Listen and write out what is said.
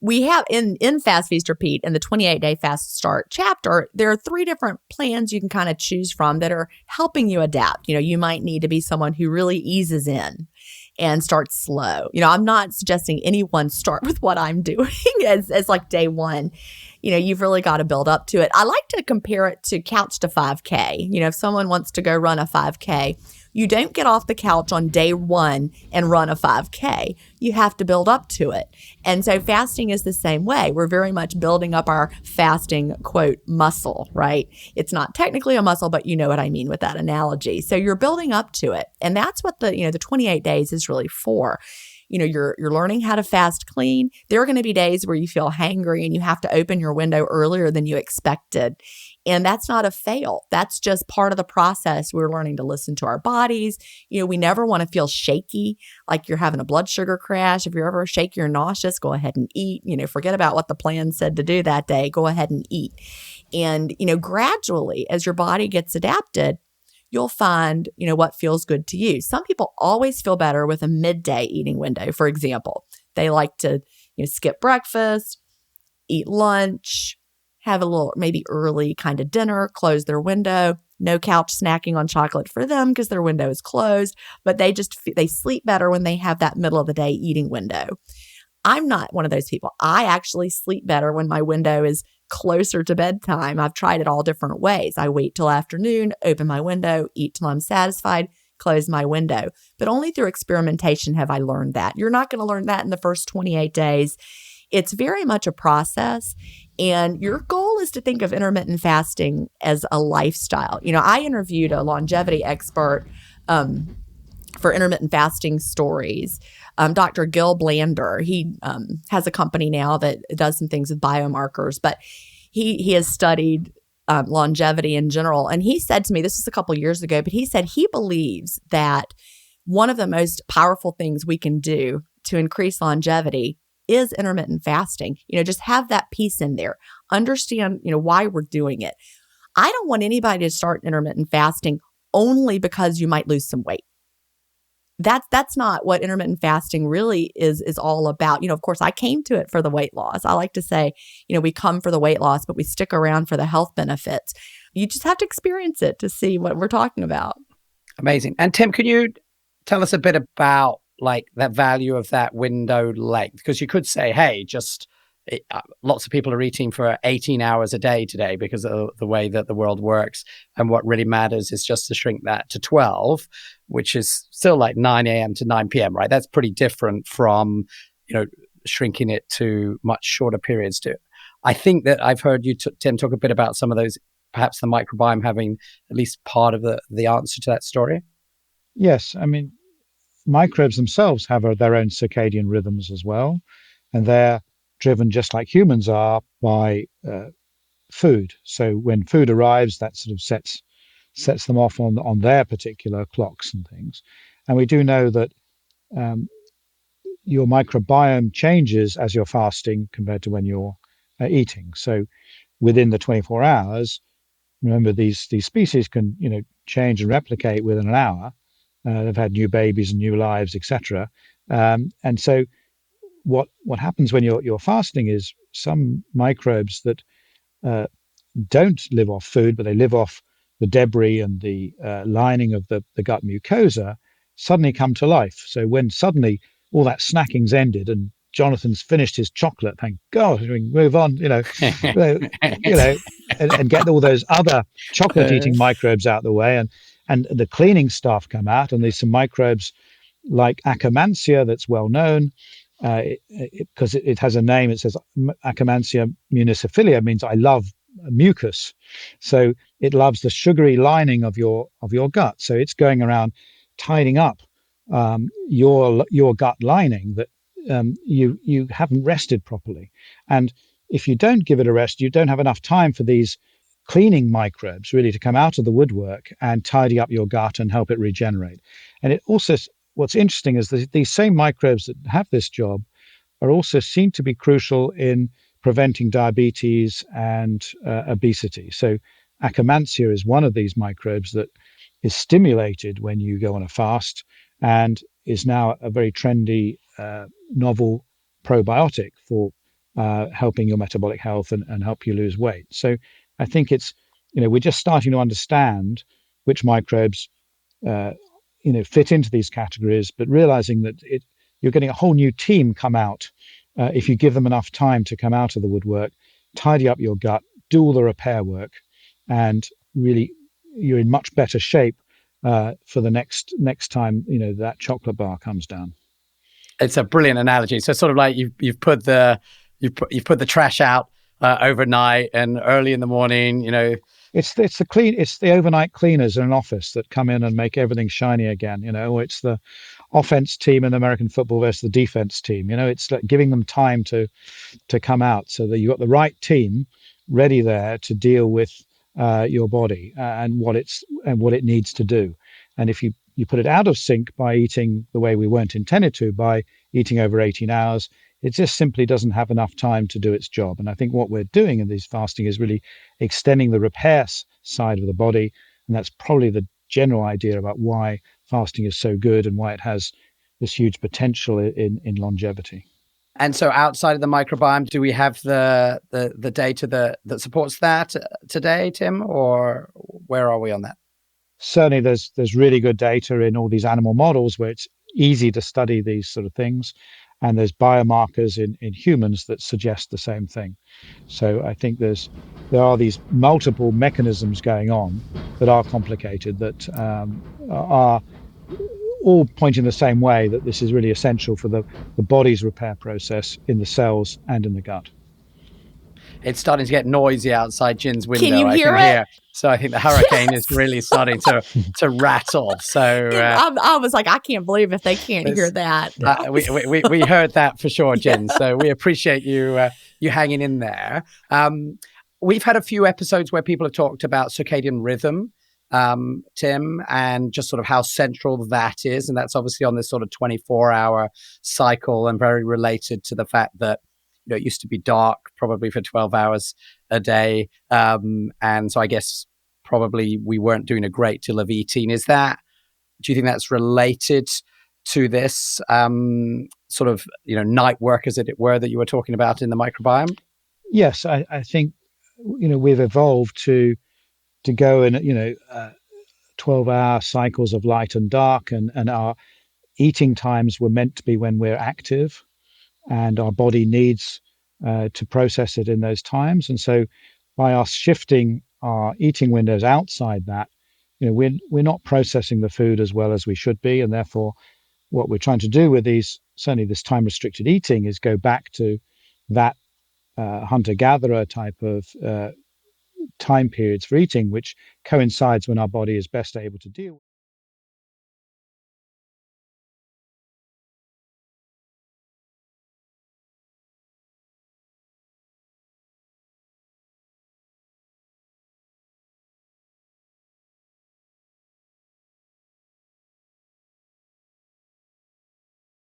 we have in Fast Feast Repeat in the 28-day Fast Start chapter, there are 3 different plans you can kind of choose from that are helping you adapt. You might need to be someone who really eases in and starts slow. I'm not suggesting anyone start with what I'm doing as like day one. You've really got to build up to it. I like to compare it to couch to 5K. If someone wants to go run a 5K, you don't get off the couch on day 1 and run a 5K. You have to build up to it. And so fasting is the same way. We're very much building up our fasting, quote, muscle, right? It's not technically a muscle, but you know what I mean with that analogy. So you're building up to it. And that's what the 28 days is really for. You're learning how to fast clean. There are going to be days where you feel hangry and you have to open your window earlier than you expected. And that's not a fail. That's just part of the process. We're learning to listen to our bodies. We never want to feel shaky, like you're having a blood sugar crash. If you're ever shaky or nauseous, go ahead and eat. Forget about what the plan said to do that day. Go ahead and eat. And, gradually, as your body gets adapted, you'll find, what feels good to you. Some people always feel better with a midday eating window, for example. They like to, skip breakfast, eat lunch, have a little maybe early kind of dinner, close their window. No couch snacking on chocolate for them because their window is closed, but they sleep better when they have that middle of the day eating window. I'm not one of those people. I actually sleep better when my window is closer to bedtime. I've tried it all different ways. I wait till afternoon, open my window, eat till I'm satisfied, close my window. But only through experimentation have I learned that. You're not going to learn that in the first 28 days. It's very much a process. And your goal is to think of intermittent fasting as a lifestyle. I interviewed a longevity expert for intermittent fasting stories, Dr. Gil Blander. He has a company now that does some things with biomarkers, but he has studied longevity in general. And he said to me, this was a couple years ago, but he said he believes that one of the most powerful things we can do to increase longevity is intermittent fasting. Just have that piece in there. Understand, why we're doing it. I don't want anybody to start intermittent fasting only because you might lose some weight. That's not what intermittent fasting really is all about. Of course, I came to it for the weight loss. I like to say, we come for the weight loss, but we stick around for the health benefits. You just have to experience it to see what we're talking about. Amazing. And Tim, can you tell us a bit about that value of that window length? Because you could say, hey, lots of people are eating for 18 hours a day today because of the way that the world works. And what really matters is just to shrink that to 12, which is still like 9 a.m. to 9 p.m., right? That's pretty different from, shrinking it to much shorter periods too. I think that I've heard you, Tim, talk a bit about some of those, perhaps the microbiome having at least part of the answer to that story. Yes. I mean, microbes themselves have their own circadian rhythms as well. And they're driven just like humans are by food. So when food arrives, that sort of sets them off on their particular clocks and things. And we do know that your microbiome changes as you're fasting compared to when you're eating. So within the 24 hours, remember these species can change and replicate within an hour. They've had new babies and new lives, etc. And so what happens when you're fasting is some microbes that don't live off food, but they live off the debris and the lining of the gut mucosa, suddenly come to life. So when suddenly all that snacking's ended and Jonathan's finished his chocolate, thank God, we can move on, and get all those other chocolate-eating microbes out of the way, and the cleaning staff come out, and there's some microbes like Akkermansia that's well known, because it has a name. It says Akkermansia municipilia, means I love mucus. So it loves the sugary lining of your gut. So it's going around tidying up your gut lining that you haven't rested properly. And if you don't give it a rest, you don't have enough time for these cleaning microbes really to come out of the woodwork and tidy up your gut and help it regenerate. And it also, what's interesting is that these same microbes that have this job are also seen to be crucial in preventing diabetes and obesity. So Akkermansia is one of these microbes that is stimulated when you go on a fast and is now a very trendy novel probiotic for helping your metabolic health and help you lose weight. So I think it's, we're just starting to understand which microbes, fit into these categories, but realizing that you're getting a whole new team come out if you give them enough time to come out of the woodwork, tidy up your gut, do all the repair work, and really you're in much better shape for the next time that chocolate bar comes down. It's a brilliant analogy. So sort of like you've put the trash out overnight, and early in the morning, it's the overnight cleaners in an office that come in and make everything shiny again. It's the offense team in American football versus the defense team. It's like giving them time to come out so that you've got the right team ready there to deal with your body and what it needs to do. And if you put it out of sync by eating the way we weren't intended to, by eating over 18 hours, it just simply doesn't have enough time to do its job. And I think what we're doing in this fasting is really extending the repair side of the body. And that's probably the general idea about why fasting is so good and why it has this huge potential in longevity. And so outside of the microbiome, do we have the data that supports that today, Tim, or where are we on that? Certainly there's really good data in all these animal models where it's easy to study these sort of things. And there's biomarkers in humans that suggest the same thing. So I think there are these multiple mechanisms going on that are complicated, that are all pointing the same way, that this is really essential for the body's repair process in the cells and in the gut. It's starting to get noisy outside Jin's window. Can you hear it? So I think the hurricane is really starting to rattle. So I was like, I can't believe if they can't hear that. We heard that for sure, Jin. So we appreciate you hanging in there. We've had a few episodes where people have talked about circadian rhythm, Tim, and just sort of how central that is. And that's obviously on this sort of 24-hour cycle and very related to the fact that it used to be dark probably for 12 hours a day. And so I guess probably we weren't doing a great deal of eating. Do you think that's related to this sort of, night work, as it were, that you were talking about in the microbiome? Yes, I think, we've evolved to go in, 12-hour cycles of light and dark, and our eating times were meant to be when we're active, and our body needs to process it in those times. And so by us shifting our eating windows outside that, we're not processing the food as well as we should be. And therefore, what we're trying to do with certainly this time restricted eating, is go back to that hunter-gatherer type of time periods for eating, which coincides when our body is best able to deal with.